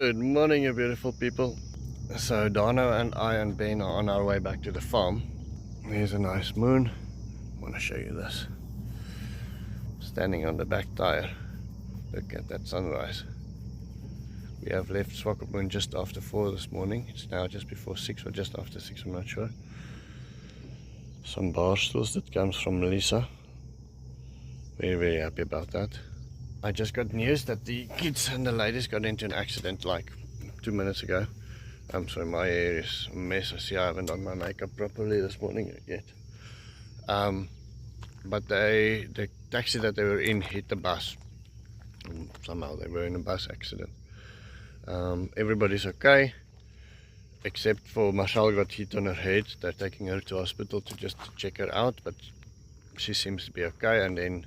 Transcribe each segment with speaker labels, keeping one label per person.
Speaker 1: Good morning, you beautiful people. So Dano and I and Ben are on our way back to the farm. Here's a nice moon. I want to show you this. Standing on the back tire. Look at that sunrise. We have left Swakopmund just after 4 this morning. It's now just before 6 or just after 6, I'm not sure. Some bar stools that comes from Melissa. Very happy about that. I just got news that the kids and the ladies got into an accident like 2 minutes ago. I'm sorry, my hair is a mess. I see I haven't done my makeup properly this morning yet. But the taxi that they were in hit the bus. Somehow they were in a bus accident. Everybody's okay, except for Marshall got hit on her head. They're taking her to hospital to just check her out, but she seems to be okay. And then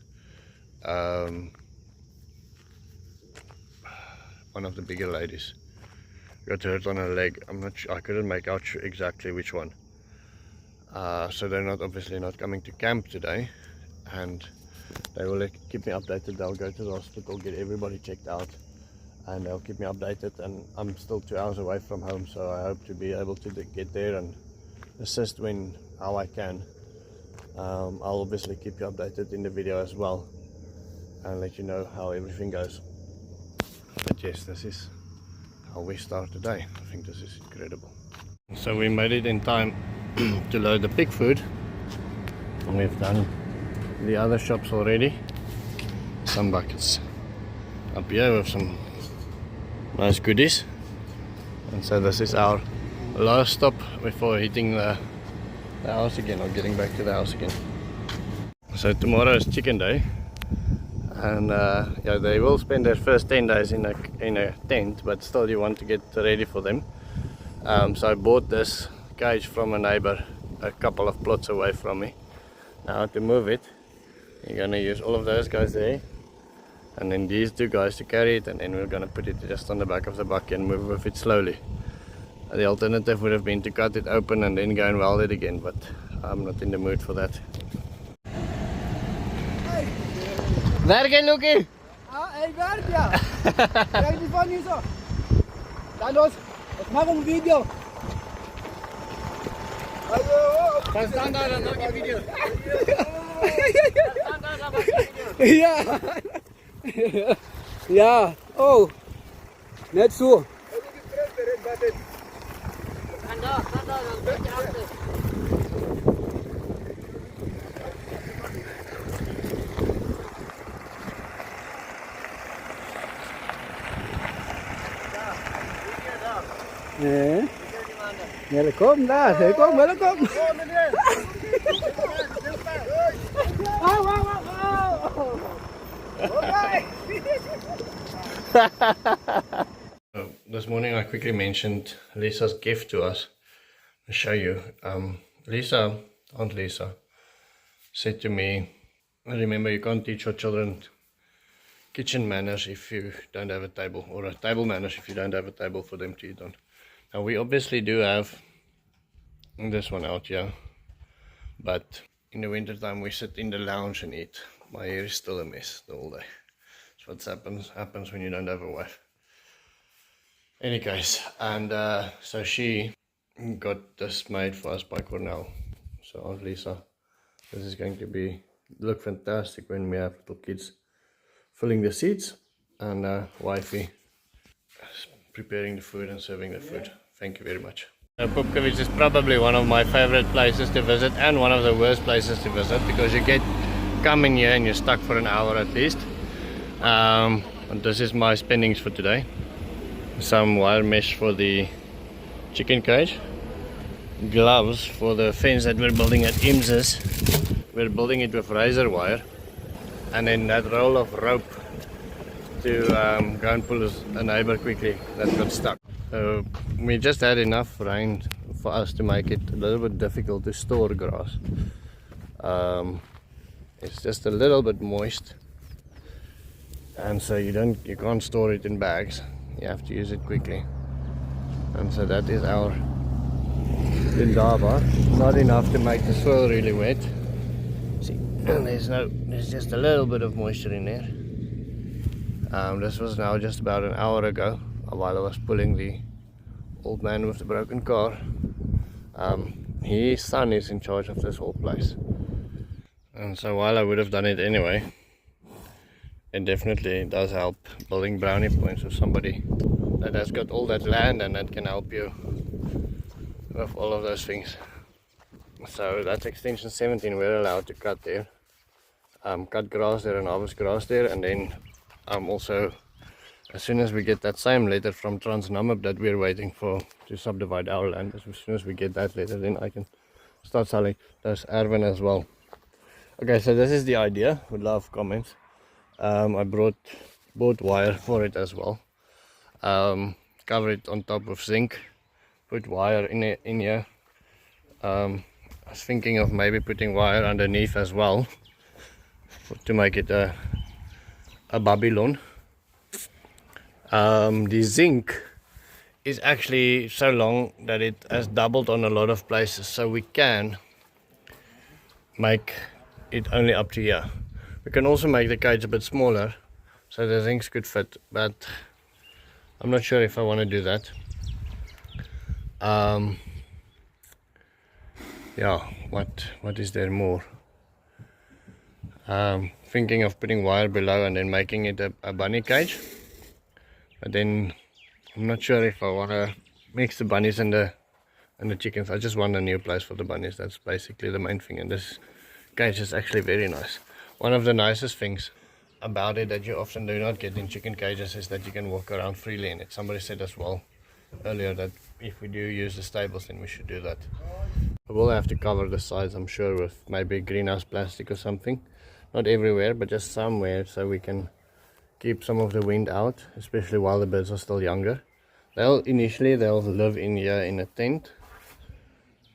Speaker 1: one of the bigger ladies got hurt on her leg. I'm not sure, I couldn't make out exactly which one. So they're obviously not coming to camp today, and they will keep me updated. They'll go to the hospital, get everybody checked out, and they'll keep me updated. And I'm still 2 hours away from home, so I hope to be able to get there and assist how I can. I'll obviously keep you updated in the video as well and let you know how everything goes. But yes, this is how we start today. I think this is incredible. So we made it in time to load the pig food. We've done the other shops already. Some buckets up here with some nice goodies. And so this is our last stop before hitting the house again, or getting back to the house again. So tomorrow is chicken day. And yeah, they will spend their first 10 days in a tent, but still you want to get ready for them. So I bought this cage from a neighbor a couple of plots away from me. Now to move it, you're going to use all of those guys there, and then these two guys to carry it, and then we're going to put it just on the back of the bucket and move with it slowly. The alternative would have been to cut it open and then go and weld it again, but I'm not in the mood for that. Werken, Luki!
Speaker 2: Ey, werk ja! Kijk die van hier zo! Ga los! Ik maak een video!
Speaker 1: Ga staan daar en maak een video! Ga staan daar en maak een video!
Speaker 2: Ja! Ja! Oh! Net zo!
Speaker 1: Sta daar, een beetje achter!
Speaker 2: Nee. Ja, kom daar. Kom, welkom.
Speaker 1: This morning I quickly mentioned Lisa's gift to us. I'll show you. Aunt Lisa, said to me, remember, you can't teach your children kitchen manners if you don't have a table, or a table manners if you don't have a table for them to eat on. Now we obviously do have this one out here, but in the winter time we sit in the lounge and eat. My hair is still a mess the whole day. That's what happens when you don't have a wife. Any case, and so she got this made for us by Cornell. So Aunt Lisa, this is going to look fantastic when we have little kids filling the seats, and wifey preparing the food and serving the food. Thank you very much. Pupkewitz is probably one of my favorite places to visit, and one of the worst places to visit, because you come in here and you're stuck for an hour at least. And this is my spendings for today. Some wire mesh for the chicken cage, gloves for the fence that we're building at Ims's. We're building it with razor wire, and then that roll of rope to go and pull a neighbor quickly that got stuck. So we just had enough rain for us to make it a little bit difficult to store grass. It's just a little bit moist, and so you can't store it in bags. You have to use it quickly, and so that is our lindaba. Not enough to make the soil really wet. See, there's just a little bit of moisture in there. This was now just about an hour ago while I was pulling the old man with the broken car. His son is in charge of this whole place, and so while I would have done it anyway, it definitely does help building brownie points with somebody that has got all that land and that can help you with all of those things. So that's extension 17. We're allowed to cut there, cut grass there and harvest grass there, and then also as soon as we get that same letter from Namibia that we're waiting for to subdivide our land, as soon as we get that letter, then I can start selling those erven as well. Okay, so this is the idea. Would love comments. I bought wire for it as well. Cover it on top with zinc, put wire in here. I was thinking of maybe putting wire underneath as well to make it a Babylon. The zinc is actually so long that it has doubled on a lot of places, so we can make it only up to here. We can also make the cage a bit smaller so the zincs could fit, but I'm not sure if I want to do that. Yeah, what is there more? Thinking of putting wire below and then making it a bunny cage, but then I'm not sure if I want to mix the bunnies and the chickens. I just want a new place for the bunnies. That's basically the main thing, and this cage is actually very nice. One of the nicest things about it that you often do not get in chicken cages is that you can walk around freely in it. Somebody said as well earlier that if we do use the stables, then we should do that. I will have to cover the sides, I'm sure, with maybe greenhouse plastic or something. Not everywhere, but just somewhere, so we can keep some of the wind out, especially while the birds are still younger. Initially they'll live in here in a tent,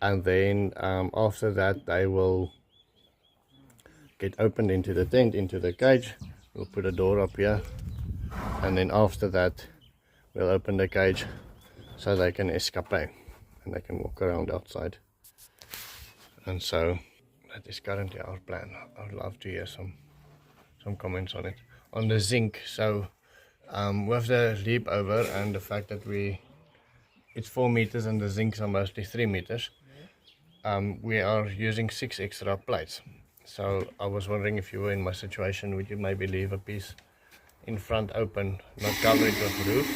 Speaker 1: and then after that they will get opened into the tent, into the cage. We'll put a door up here, and then after that we'll open the cage so they can escape and they can walk around outside. And so that is currently our plan. I would love to hear some comments on it. On the zinc, so with the leap over and the fact that it's 4 meters and the zincs are mostly 3 meters, we are using 6 extra plates. So I was wondering, if you were in my situation, would you maybe leave a piece in front open, not cover it with roof,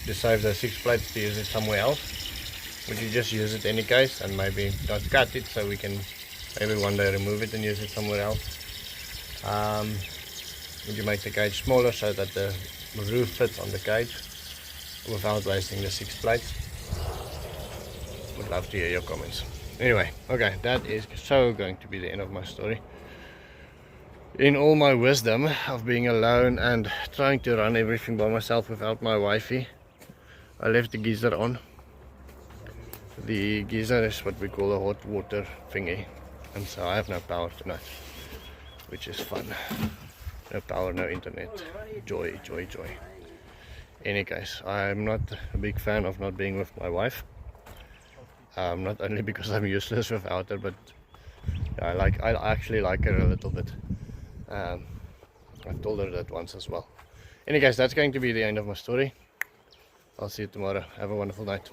Speaker 1: to save the 6 plates to use it somewhere else? Would you just use it any case and maybe not cut it, so we can maybe one day remove it and use it somewhere else? Would you make the cage smaller so that the roof fits on the cage without wasting the 6 plates? Would love to hear your comments. Anyway, okay, that is so going to be the end of my story. In all my wisdom of being alone and trying to run everything by myself without my wifey, I left the geyser on. The geyser is what we call a hot water thingy, and so I have no power tonight, which is fun. No power, no internet. Joy, joy, joy. In any case, I'm not a big fan of not being with my wife. Not only because I'm useless without her, but I actually like her a little bit. I've told her that once as well. In any case, that's going to be the end of my story. I'll see you tomorrow. Have a wonderful night.